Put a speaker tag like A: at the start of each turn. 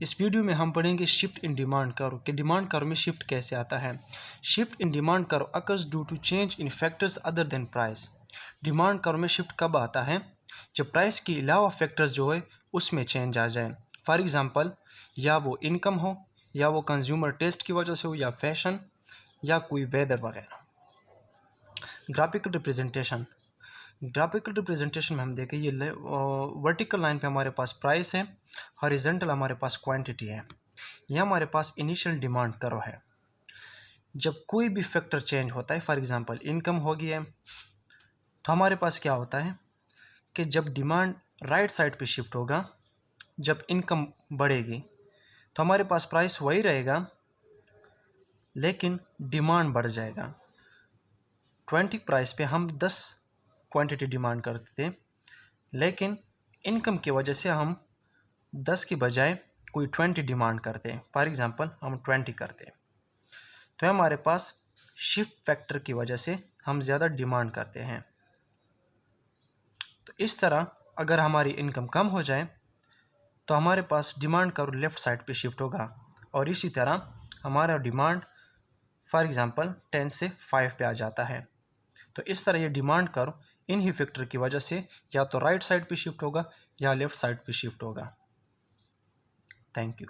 A: इस वीडियो में हम पढ़ेंगे शिफ्ट इन डिमांड कर्व कि डिमांड कर्व में शिफ्ट कैसे आता है। Shift in demand curve occurs due to change in factors other than price. Demand curve में शिफ्ट कब आता है? जब प्राइस के अलावा फैक्टर्स जो है उसमें चेंज आ जाए। फॉर एग्जांपल, या वो इनकम हो, या वो कंज्यूमर टेस्ट की वजह से हो, या फैशन, या कोई वेदर वगैरह। ग्राफिकल रिप्रेजेंटेशन में हम देखें, ये वर्टिकल लाइन पे हमारे पास प्राइस है, हॉरिजॉन्टल हमारे पास क्वांटिटी है। यह हमारे पास इनिशियल डिमांड कर्व है। जब कोई भी फैक्टर चेंज होता है, फॉर एग्जांपल इनकम हो गई है, तो हमारे पास क्या होता है कि जब डिमांड राइट साइड पे शिफ्ट होगा, जब इनकम बढ़ेगी तो हमारे पास प्राइस वही रहेगा लेकिन डिमांड बढ़ जाएगा। 20 प्राइस पे हम 10 क्वांटिटी डिमांड करते थे, लेकिन इनकम की वजह से हम 10 की बजाय कोई 20 डिमांड करते हैं। फॉर एग्जांपल हम 20 करते हैं, तो हमारे पास शिफ्ट फैक्टर की वजह से हम ज़्यादा डिमांड करते हैं। तो इस तरह अगर हमारी इनकम कम हो जाए तो हमारे पास डिमांड कर्व लेफ़्ट साइड पे शिफ्ट होगा, और इसी तरह हमारा डिमांड फॉर एग्जांपल 10 से 5 पे आ जाता है। तो इस तरह ये डिमांड कर्व इन ही फैक्टर की वजह से या तो राइट साइड पे शिफ्ट होगा या लेफ़्ट साइड पे शिफ्ट होगा। Thank you.